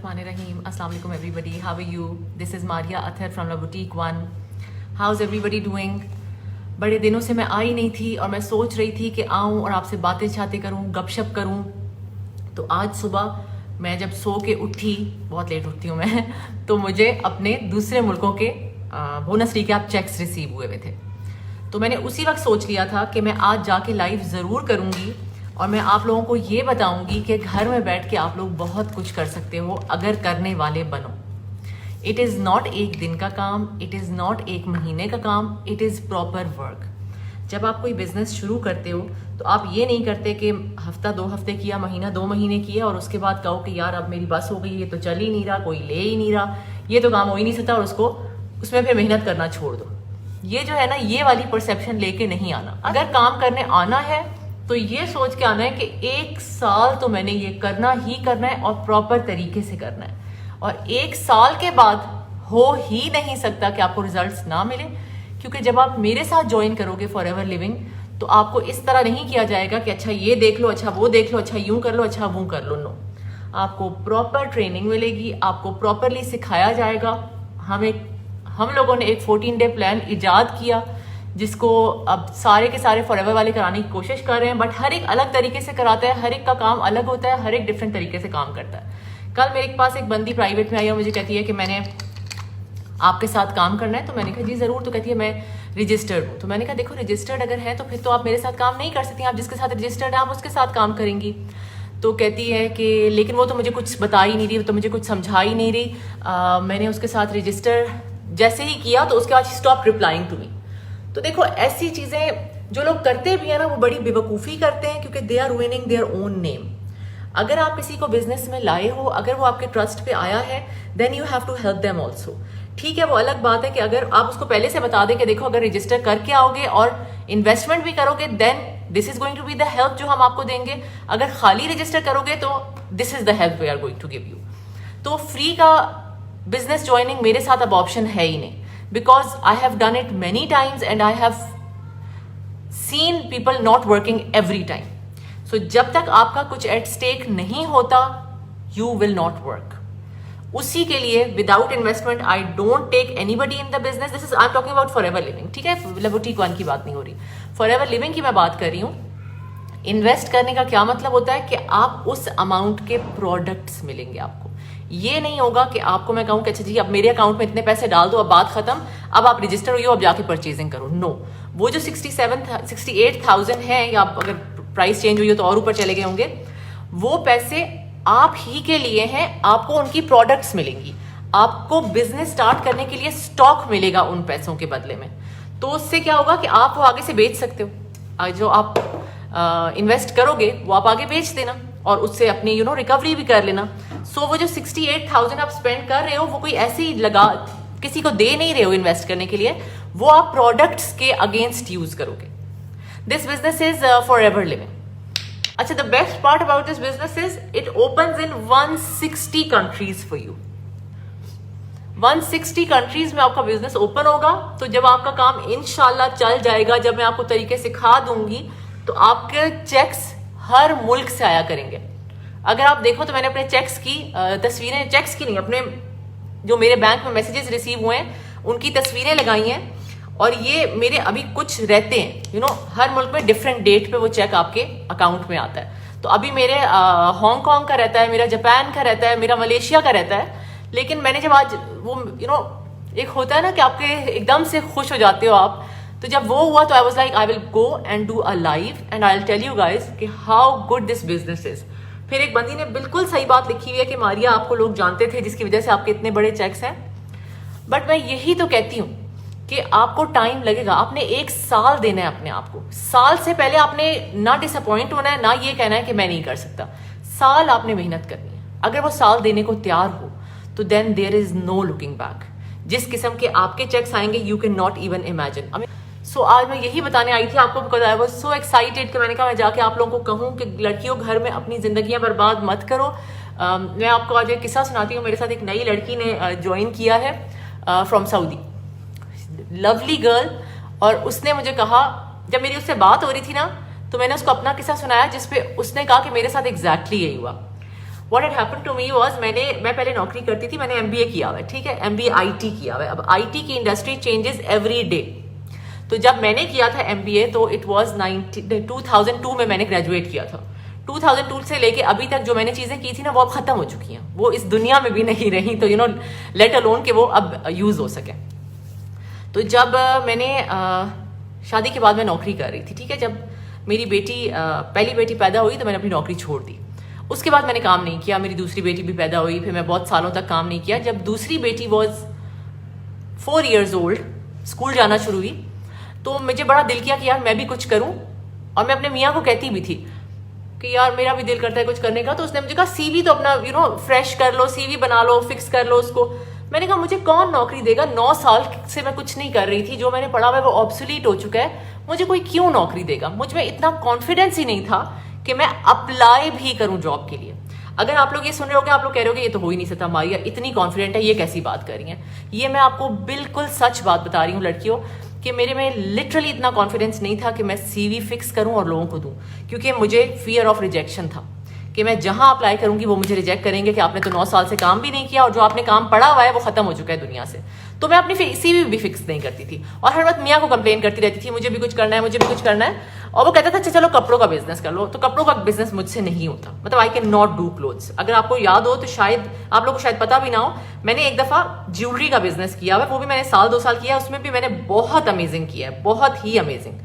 Bismillahirrahmanirrahim. Assalamu alaikum everybody. How are you? This is Maria Athar from La Boutique One. How's everybody doing? बड़े दिनों से मैं आई नहीं थी और मैं सोच रही थी कि आऊँ और आपसे बातें छाते करूँ, गपशप करूँ। तो आज सुबह मैं जब सो के उठी, बहुत लेट उठती हूँ मैं, तो मुझे अपने दूसरे मुल्कों के बोनस रिकैप चेक्स रिसीव हुए थे। तो मैंने उसी वक्त सोच लिया था कि मैं आज जाके लाइव ज़रूर करूँगी और मैं आप लोगों को ये बताऊंगी कि घर में बैठ के आप लोग बहुत कुछ कर सकते हो अगर करने वाले बनो। इट इज़ नॉट एक दिन का काम, इट इज़ नॉट एक महीने का काम, इट इज़ प्रॉपर वर्क। जब आप कोई बिजनेस शुरू करते हो तो आप ये नहीं करते कि हफ्ता 2 हफ्ते किया, महीना 2 महीने किया और उसके बाद कहो कि यार अब मेरी बस हो गई, ये तो चल ही नहीं रहा, कोई ले ही नहीं रहा, ये तो काम हो ही नहीं सकता और उसमें फिर मेहनत करना छोड़ दो। ये जो है ना, ये वाली परसेप्शन लेके नहीं आना। अगर काम करने आना है तो ये सोच के आना है कि 1 साल तो मैंने ये करना ही करना है और प्रॉपर तरीके से करना है। और 1 साल के बाद हो ही नहीं सकता कि आपको रिजल्ट्स ना मिले, क्योंकि जब आप मेरे साथ ज्वाइन करोगे फॉरएवर लिविंग तो आपको इस तरह नहीं किया जाएगा कि अच्छा ये देख लो, अच्छा वो देख लो, अच्छा यूं कर लो, अच्छा वो कर लो। नो, आपको प्रॉपर ट्रेनिंग मिलेगी, आपको प्रॉपरली सिखाया जाएगा। हम लोगों ने एक 14 डे प्लान इजाद किया जिसको अब सारे के सारे फॉरएवर वाले कराने की कोशिश कर रहे हैं, बट हर एक अलग तरीके से कराता है, हर एक का काम अलग होता है, हर एक डिफरेंट तरीके से काम करता है। कल मेरे पास एक बंदी प्राइवेट में आई और मुझे कहती है कि मैंने आपके साथ काम करना है। तो मैंने कहा जी ज़रूर। तो कहती है मैं रजिस्टर्ड हूँ। तो मैंने कहा देखो रजिस्टर्ड अगर है तो फिर तो आप मेरे साथ काम नहीं कर सकती, आप जिसके साथ रजिस्टर्ड है आप उसके साथ काम करेंगी। तो कहती है कि लेकिन वो तो मुझे कुछ बता ही नहीं रही, वो तो मुझे कुछ समझा ही नहीं रही। मैंने उसके साथ रजिस्टर जैसे ही किया तो उसके बाद स्टॉप रिप्लाइंग टू मी। तो देखो ऐसी चीजें जो लोग करते भी है ना, वो बड़ी बेवकूफ़ी करते हैं, क्योंकि they are ruining their own name. अगर आप किसी को बिजनेस में लाए हो, अगर वो आपके ट्रस्ट पे आया है, then you have to help them also. ठीक है, वो अलग बात है कि अगर आप उसको पहले से बता दें कि देखो अगर रजिस्टर करके आओगे और इन्वेस्टमेंट भी करोगे then this is going to be the help जो हम आपको देंगे। अगर खाली रजिस्टर करोगे तो this is the help we are going to give you. तो फ्री का बिजनेस ज्वाइनिंग मेरे साथ अब ऑप्शन है ही नहीं, because I have done it many times and I have seen people not working every time. So जब तक आपका कुछ at stake नहीं होता you will not work. उसी के लिए without investment I don't take anybody in the business. This is I'm talking about forever living. ठीक है, La Boutique One की बात नहीं हो रही, forever living की मैं बात कर रही हूँ। इन्वेस्ट करने का क्या मतलब होता है कि आप उस अमाउंट के प्रोडक्ट्स मिलेंगे आपको। ये नहीं होगा कि आपको मैं कहूँ कि अच्छा जी अब मेरे अकाउंट में इतने पैसे डाल दो, अब बात खत्म, अब आप रजिस्टर हुई हो, अब जाके परचेजिंग करो। नो, वो जो 68,000 है, या अगर प्राइस चेंज हुई हो तो और ऊपर चले गए होंगे, वो पैसे आप ही के लिए हैं। आपको उनकी प्रोडक्ट्स मिलेंगी, आपको बिजनेस स्टार्ट करने के लिए स्टॉक मिलेगा उन पैसों के बदले में। तो उससे क्या होगा कि आप वो आगे से बेच सकते हो। जो आप इन्वेस्ट करोगे वो आप आगे बेच देना और उससे अपनी रिकवरी भी कर लेना। सो वो जो 68,000 आप स्पेंड कर रहे हो वो कोई ऐसे ही लगा किसी को दे नहीं रहे हो इन्वेस्ट करने के लिए, वो आप प्रोडक्ट्स के अगेंस्ट यूज करोगे। This business is forever living. अच्छा, the best part about this business is it opens in 160 countries for you. 160 countries में आपका बिजनेस ओपन होगा। तो जब आपका काम इंशाल्लाह चल जाएगा, जब मैं आपको तरीके सिखा दूंगी, तो आपके चेक्स हर मुल्क से आया करेंगे। अगर आप देखो तो मैंने अपने चेक्स की तस्वीरें, चेक्स की नहीं, अपने जो मेरे बैंक में मैसेजेस रिसीव हुए हैं उनकी तस्वीरें लगाई हैं। और ये मेरे अभी कुछ रहते हैं, हर मुल्क में डिफरेंट डेट पे वो चेक आपके अकाउंट में आता है। तो अभी मेरे हांगकांग का रहता है, मेरा जापान का रहता है, मेरा मलेशिया का रहता है। लेकिन मैंने जब आज वो एक होता है ना कि आपके एकदम से खुश हो जाते हो आप, तो जब वो हुआ तो I was like I will go and do a live and I will tell you guys कि how good this business is. फिर एक बंदी ने बिल्कुल सही बात लिखी हुई है कि मारिया आपको लोग जानते थे जिसकी वजह से आपके इतने बड़े चेक्स हैं। बट मैं यही तो कहती हूँ कि आपको टाइम लगेगा, आपने 1 साल देना है अपने आप को। साल से पहले आपने ना डिसअपॉइंट होना है, ना ये कहना है कि मैं नहीं कर सकता। साल आपने मेहनत करनी है। अगर वो साल देने को तैयार हो तो then there is no looking back. जिस किस्म के आपके चेक्स आएंगे you can not even imagine. So आज मैं यही बताने आई थी आपको, because I was so excited कि मैंने कहा मैं जाके आप लोगों को कहूँ कि लड़कियों घर में अपनी जिंदगियां बर्बाद मत करो। मैं आपको आज एक किस्सा सुनाती हूँ। मेरे साथ एक नई लड़की ने ज्वाइन किया है फ्रॉम सऊदी, लवली गर्ल। और उसने मुझे कहा, जब मेरी उससे बात हो रही थी ना, तो मैंने उसको अपना किस्सा सुनाया जिसपे उसने कहा कि मेरे साथ एग्जैक्टली यही हुआ। What had happened to me was मैं पहले नौकरी करती थी, मैंने एमबीए किया हुआ है, ठीक है, एमबीए आईटी किया हुआ है। अब आईटी की इंडस्ट्री चेंजेस एवरी डे। तो जब मैंने किया था एमबीए तो इट वाज 2002 में मैंने ग्रेजुएट किया था। 2002 से लेके अभी तक जो मैंने चीजें की थी ना वो अब खत्म हो चुकी हैं, वो इस दुनिया में भी नहीं रही, तो लेट अलोन कि वो अब यूज हो सके। तो जब मैंने शादी के बाद मैं नौकरी कर रही थी, ठीक है, जब मेरी बेटी पहली बेटी पैदा हुई तो मैंने अपनी नौकरी छोड़ दी। उसके बाद मैंने काम नहीं किया, मेरी दूसरी बेटी भी पैदा हुई, फिर मैं बहुत सालों तक काम नहीं किया। जब दूसरी बेटी वॉज 4 years ओल्ड, स्कूल जाना शुरू हुई, तो मुझे बड़ा दिल किया कि यार मैं भी कुछ करूं। और मैं अपने मियाँ को कहती भी थी कि यार मेरा भी दिल करता है कुछ करने का। तो उसने मुझे कहा सीवी तो अपना फ्रेश कर लो, सीवी बना लो, फिक्स कर लो उसको। मैंने कहा मुझे कौन नौकरी देगा, 9 साल से मैं कुछ नहीं कर रही थी, जो मैंने पढ़ा हुआ है वो ऑब्सोलीट हो चुका है, मुझे कोई क्यों नौकरी देगा। मुझ में इतना कॉन्फिडेंस ही नहीं था कि मैं अप्लाई भी करूं जॉब के लिए। अगर आप लोग ये सुन रहे हो, आप लोग कह रहे हो कि ये तो हो ही नहीं सकता, मारिया इतनी कॉन्फिडेंट है, ये कैसी बात कर रही है। ये मैं आपको बिल्कुल सच बात बता रही हूँ लड़कियों, कि मेरे में लिटरली इतना कॉन्फिडेंस नहीं था कि मैं सीवी फिक्स करूं और लोगों को दूं, क्योंकि मुझे फियर ऑफ रिजेक्शन था कि मैं जहां अप्लाई करूंगी वो मुझे रिजेक्ट करेंगे कि आपने तो 9 साल से काम भी नहीं किया और जो आपने काम पढ़ा हुआ है वो खत्म हो चुका है दुनिया से। तो मैं अपनी सीवी भी फिक्स नहीं करती थी और हर वक्त मियाँ को कंप्लेन करती रहती थी मुझे भी कुछ करना है, मुझे भी कुछ करना है। और वो कहता था अच्छा चलो कपड़ों का बिजनेस कर लो। तो कपड़ों का बिजनेस मुझसे नहीं होता, मतलब I can not do clothes. अगर आपको याद हो तो शायद आप लोग को शायद पता भी ना हो, मैंने एक दफा ज्वेलरी का बिजनेस किया हुआ, वो भी मैंने 1-2 साल किया, उसमें भी मैंने बहुत अमेजिंग किया है, बहुत ही अमेजिंग,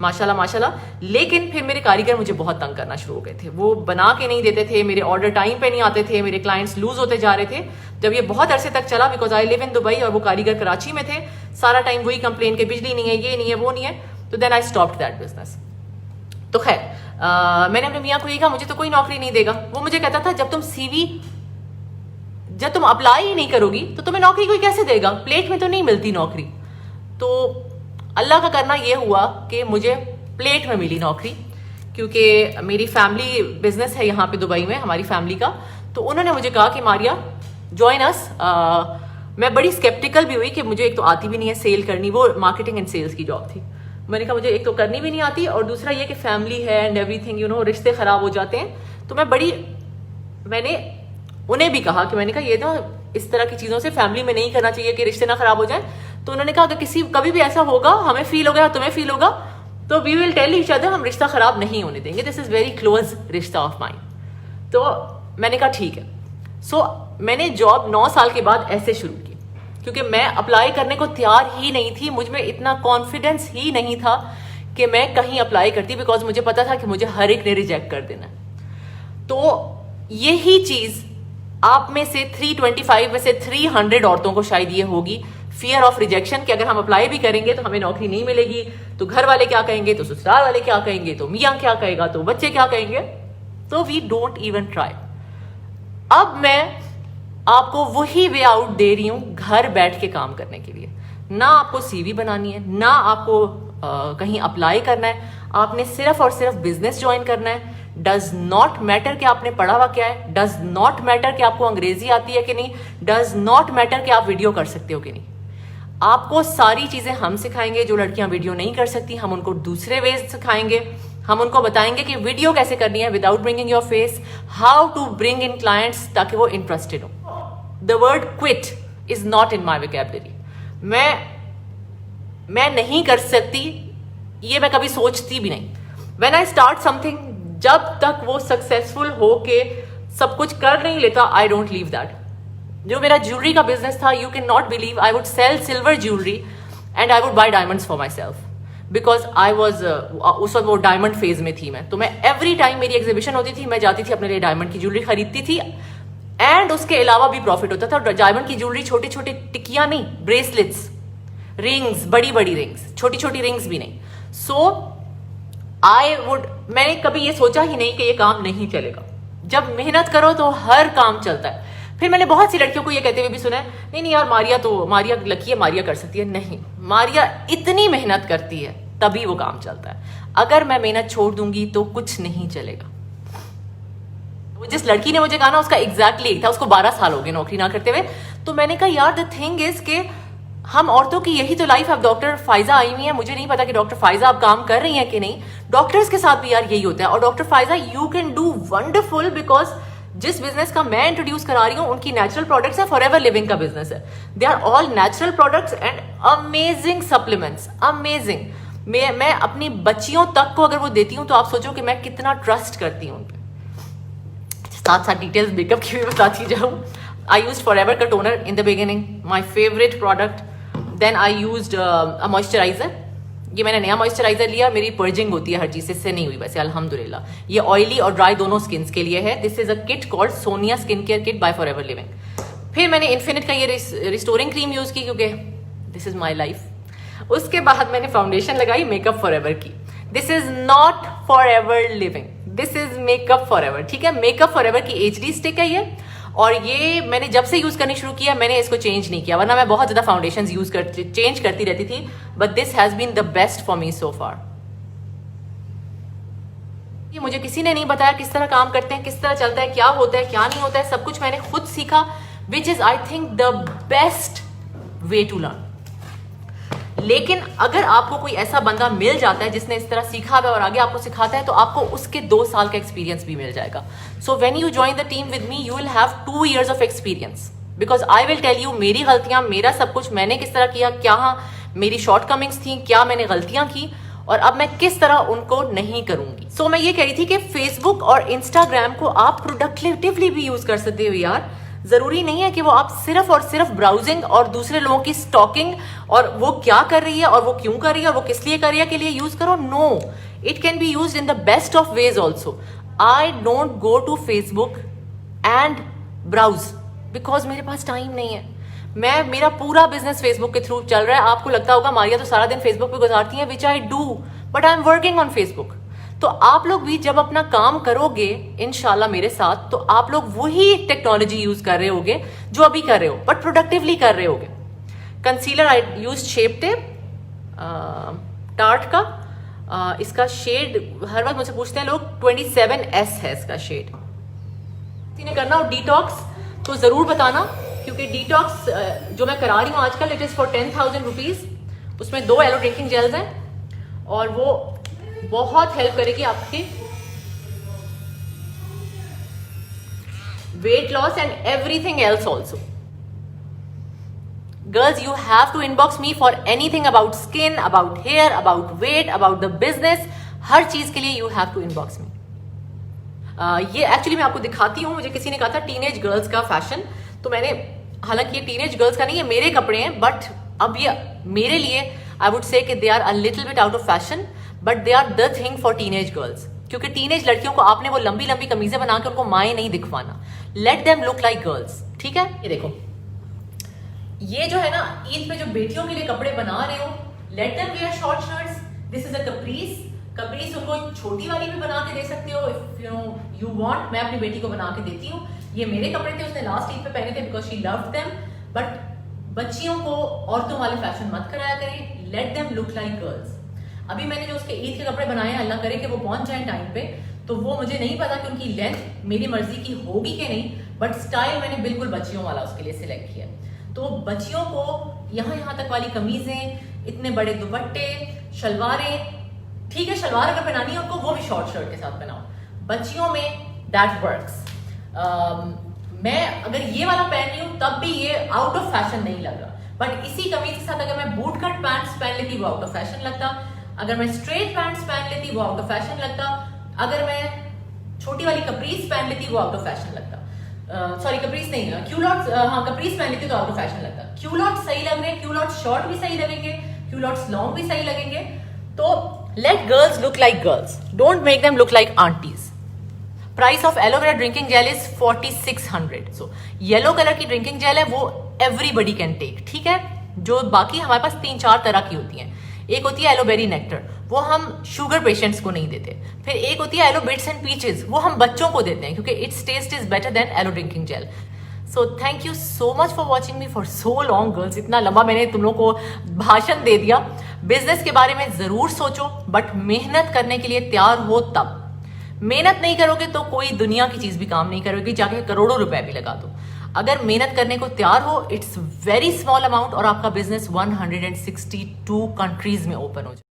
माशाल्लाह माशाल्लाह। लेकिन फिर मेरे कारीगर मुझे बहुत तंग करना शुरू हो गए थे, वो बना के नहीं देते थे, मेरे ऑर्डर टाइम पे नहीं आते थे, मेरे क्लाइंट्स लूज होते जा रहे थे। जब ये बहुत अरसे तक चला, because I live in Dubai और वो कारीगर कराची में थे, सारा टाइम वही कंप्लेन के बिजली नहीं है, ये नहीं है, वो नहीं है, तो then I stopped that business. तो खैर मैंने अपने मियाँ को ये कहा मुझे तो कोई नौकरी नहीं देगा। वो मुझे कहता था जब तुम अप्लाई ही नहीं करोगी तो तुम्हें नौकरी कोई कैसे देगा, प्लेट में तो नहीं मिलती नौकरी। तो अल्लाह का करना ये हुआ कि मुझे प्लेट में मिली नौकरी, क्योंकि मेरी फैमिली बिजनेस है यहाँ पे दुबई में, हमारी फैमिली का। तो उन्होंने मुझे कहा कि मारिया जॉइन अस। मैं बड़ी स्केप्टिकल भी हुई कि मुझे एक तो आती भी नहीं है सेल करनी, वो मार्केटिंग एंड सेल्स की जॉब थी। मैंने कहा मुझे एक तो करनी भी नहीं आती और दूसरा ये कि फैमिली है एंड एवरीथिंग, रिश्ते खराब हो जाते हैं। तो मैंने उन्हें भी कहा कि मैंने कहा ये तो इस तरह की चीजों से फैमिली में नहीं करना चाहिए कि रिश्ते ना खराब हो जाए। तो उन्होंने कहा अगर कभी भी ऐसा होगा, हमें फील होगा, तुम्हें फील होगा, तो we will tell each other, हम रिश्ता खराब नहीं होने देंगे, दिस इज वेरी क्लोज रिश्ता ऑफ माइन। तो मैंने कहा ठीक है। सो मैंने जॉब 9 साल के बाद ऐसे शुरू की, क्योंकि मैं अप्लाई करने को तैयार ही नहीं थी, मुझ में इतना कॉन्फिडेंस ही नहीं था कि मैं कहीं अप्लाई करती, बिकॉज मुझे पता था कि मुझे हर एक ने रिजेक्ट कर देना। तो यही चीज आप में से 325 में से 300 औरतों को शायद ये होगी, फियर ऑफ रिजेक्शन, कि अगर हम अप्लाई भी करेंगे तो हमें नौकरी नहीं मिलेगी, तो घर वाले क्या कहेंगे, तो ससुराल वाले क्या कहेंगे, तो मियाँ क्या कहेगा, तो बच्चे क्या कहेंगे, तो वी डोंट इवन ट्राई। अब मैं आपको वही वे आउट दे रही हूं घर बैठ के काम करने के लिए। ना आपको सीवी बनानी है, ना आपको कहीं अप्लाई करना है, आपने सिर्फ और सिर्फ बिजनेस ज्वाइन करना है। डज नॉट मैटर कि आपने पढ़ा हुआ क्या है, डज नॉट मैटर कि आपको अंग्रेजी आती है कि नहीं, डज नॉट मैटर कि आप वीडियो कर सकते हो कि नहीं। आपको सारी चीजें हम सिखाएंगे, जो लड़कियां वीडियो नहीं कर सकती हम उनको दूसरे वेज सिखाएंगे। हम उनको बताएंगे कि वीडियो कैसे करनी है without bringing your face, how to bring in clients ताकि वो इंटरेस्टेड हो। The word quit is not in my vocabulary. मैं नहीं कर सकती, ये मैं कभी सोचती भी नहीं। व्हेन आई स्टार्ट समथिंग, जब तक वो सक्सेसफुल हो के सब कुछ कर नहीं लेता, आई डोंट लीव दैट। जो मेरा ज्वेलरी का बिजनेस था, you can not believe, I would sell silver jewellery and I would buy diamonds for myself, because I was उस वक्त वो डायमंड फेज में थी मैं। तो मैं एवरी टाइम मेरी एग्जीबिशन होती थी, मैं जाती थी अपने लिए डायमंड की ज्वेलरी खरीदती थी, एंड उसके अलावा भी प्रॉफिट होता था। डायमंड की ज्वेलरी छोटी छोटी टिकियां नहीं, ब्रेसलेट्स, रिंग्स, बड़ी बड़ी रिंग्स, छोटी छोटी रिंग्स भी नहीं। सो मैंने कभी ये सोचा ही नहीं कि ये काम नहीं चलेगा। जब मेहनत करो तो हर काम चलता है। फिर मैंने बहुत सी लड़कियों को ये कहते हुए भी सुना है, नहीं यार मारिया लकी है, मारिया कर सकती है। नहीं, मारिया इतनी मेहनत करती है तभी वो काम चलता है। अगर मैं मेहनत छोड़ दूंगी तो कुछ नहीं चलेगा। वो जिस लड़की ने मुझे कहा ना, उसका एग्जैक्टली एक था, उसको 12 साल हो गए नौकरी ना करते हुए। तो मैंने कहा यार द थिंग इज के हम औरतों की यही तो लाइफ है। अब डॉक्टर फाइजा आई हुई है, मुझे नहीं पता कि डॉक्टर फाइजा आप काम कर रही हैं कि नहीं, डॉक्टर्स के साथ भी यार यही होता है। और doctor Faiza, you can do wonderful, because जिस बिजनेस का मैं इंट्रोड्यूस करा रही हूँ उनकी नेचुरल प्रोडक्ट्स है, फॉरएवर लिविंग का बिजनेस है. They are all natural products and amazing supplements, amazing. मैं अपनी बच्चियों तक को अगर वो देती हूँ तो आप सोचो कि मैं कितना ट्रस्ट करती हूँ उन पे. साथ साथ डिटेल्स मेकअप की भी बताती जाऊँ. आई यूज फॉरएवर का toner in the beginning, my favourite product. Then I use a moisturiser. ये मैंने नया मॉइस्चराइजर लिया, मेरी पर्जिंग होती है हर चीज से, इससे नहीं हुई वैसे अल्हम्दुलिल्लाह. ये ऑयली और ड्राई दोनों स्किन्स के लिए है. This is a kit called Sonya skin care kit by Forever Living. फिर मैंने इन्फिनिट का ये रिस्टोरिंग क्रीम यूज की क्योंकि दिस इज माई लाइफ. उसके बाद मैंने फाउंडेशन लगाई मेकअप फॉरएवर की. This is not forever living, this is makeup forever. ठीक है, मेकअप फॉरएवर की HD स्टिक है ये. और ये मैंने जब से यूज करनी शुरू किया मैंने इसको चेंज नहीं किया, वरना मैं बहुत ज्यादा फाउंडेशन चेंज करती रहती थी. But this has been the best for me so far. ये मुझे किसी ने नहीं बताया किस तरह काम करते हैं, किस तरह चलता है, क्या होता है क्या नहीं होता है. सब कुछ मैंने खुद सीखा, which is I think the best way to learn. लेकिन अगर आपको कोई ऐसा बंदा मिल जाता है जिसने इस तरह सीखा हुआ और आगे आपको सिखाता है तो आपको उसके 2 साल का एक्सपीरियंस भी मिल जाएगा. So when you join the team with me you will have 2 years of experience, because I will tell you मेरी गलतियां, मेरा सब कुछ मैंने किस तरह किया, क्या मेरी शॉर्टकमिंग्स थी, क्या मैंने गलतियां की और अब मैं किस तरह उनको नहीं करूंगी. सो मैं ये कह रही थी कि फेसबुक और इंस्टाग्राम को आप प्रोडक्टिवली भी यूज कर सकते हो यार. जरूरी नहीं है कि वो आप सिर्फ और सिर्फ ब्राउजिंग और दूसरे लोगों की स्टॉकिंग और वो क्या कर रही है और वो क्यों कर रही है और वो किस लिए कर रही है के लिए यूज करो. No, it can be used in the best of ways also. I don't go to Facebook and browse because मेरे पास टाइम नहीं है. मेरा पूरा बिजनेस फेसबुक के थ्रू चल रहा है. आपको लगता होगा मारिया तो सारा दिन फेसबुक पे गुजारती है, which I do, but I am working on Facebook. तो आप लोग भी जब अपना काम करोगे इंशाल्लाह मेरे साथ, तो आप लोग वही टेक्नोलॉजी यूज कर रहे होगे जो अभी कर रहे हो, बट प्रोडक्टिवली कर रहे होगे. Concealer I use shape tape tart का. इसका शेड हर वक्त मुझसे पूछते हैं लोग, 27S है इसका शेड. किसी ने करना हो डिटॉक्स तो जरूर बताना, क्योंकि डिटॉक्स जो मैं करा रही हूँ आजकल इट इज फॉर 10,000 रुपीज. उसमें 2 एलो ड्रिंकिंग जेल्स हैं और वो बहुत हेल्प करेगी आपकी weight loss and everything else also. Girls you have to inbox me for anything about skin, about hair, about weight, about the business. हर चीज के लिए you have to inbox me. ये एक्चुअली मैं आपको दिखाती हूँ. मुझे किसी ने कहा था टीनेज गर्ल्स का फैशन, तो मैंने, हालांकि ये टीनेज गर्ल्स का नहीं, ये मेरे कपड़े हैं, बट अब ये मेरे लिए I would say they are a little bit out of fashion, but they are the thing for teenage girls. क्योंकि टीनेज लड़कियों को आपने वो लंबी लंबी कमीजें बना के उनको माएँ नहीं दिखवाना. Let them look like girls. ठीक है, ये देखो, ये जो है ना ईद पे जो बेटियों के लिए कपड़े बना रहे हो, let them wear short shirts. This is a capris. Capris उनको छोटी वाली भी बना के दे सकते हो इफ यू वांट. मैं अपनी बेटी को बना के देती हूँ. ये मेरे कपड़े थे, उसने लास्ट ईद पे पहने थे because she loved them. But बच्चियों को औरतों वाले फैशन मत कराया करें. Late them look like girls. अभी मैंने जो उसके ईद के कपड़े बनाए हैं, अल्लाह करे कि वो पहुंच जाए टाइम पे, तो वो मुझे नहीं पता कि उनकी लेंथ मेरी मर्जी की होगी कि नहीं, बट स्टाइल मैंने बिल्कुल बच्चियों वाला उसके लिए सिलेक्ट किया. तो बच्चियों को यहाँ तक वाली कमीजें, इतने बड़े दुपट्टे, शलवारें, ठीक है शलवार अगर पहनानी है उनको वो भी शॉर्ट शर्ट के साथ पहनाओ. बच्चियों में दैट वर्क्स. मैं अगर ये वाला पहन रही हूँ तब भी ये आउट ऑफ फैशन नहीं लग रहा, बट इसी कमीज के साथ अगर मैं बूट कट पैंट्स पहन लेती वो आउट ऑफ फैशन लगता. अगर मैं स्ट्रेट पैंट्स पहन लेती वो आउट ऑफ फैशन लगता. अगर मैं छोटी वाली कप्रीस पहन लेती वो आउट ऑफ फैशन लगता. सॉरी कप्रीस नहीं, क्यूलॉट्स, हाँ कप्रीस पहन लेती तो आउट ऑफ फैशन लगता. क्यूलॉट्स सही लग रहे हैं, क्यूलॉट्स शॉर्ट भी सही लगेंगे, क्यूलॉट्स लॉन्ग भी सही लगेंगे. तो let girls look like girls, don't make them look like aunties. Price of aloe vera drinking gel is 4600. So yellow colour की ड्रिंकिंग जेल है वो एवरीबडी कैन टेक. ठीक है, जो बाकी हमारे पास 3-4 तरह की होती हैं. एक होती है एलोबेरी नेक्टर, वो हम शुगर पेशेंट्स को नहीं देते. फिर एक होती है एलो बिट्स एंड पीचेस, वो हम बच्चों को देते हैं क्योंकि it's taste is better than aloe drinking gel. So thank you so much for watching me for so long girls. इतना लंबा मैंने तुम लोगों को भाषण दे दिया. बिजनेस के बारे में जरूर सोचो, बट मेहनत करने के लिए तैयार हो तब. मेहनत नहीं करोगे तो कोई दुनिया की चीज भी काम नहीं करोगी, जाके करोड़ों रुपए भी लगा दो. अगर मेहनत करने को तैयार हो, इट्स वेरी स्मॉल अमाउंट और आपका बिजनेस 162 कंट्रीज में ओपन हो जाए.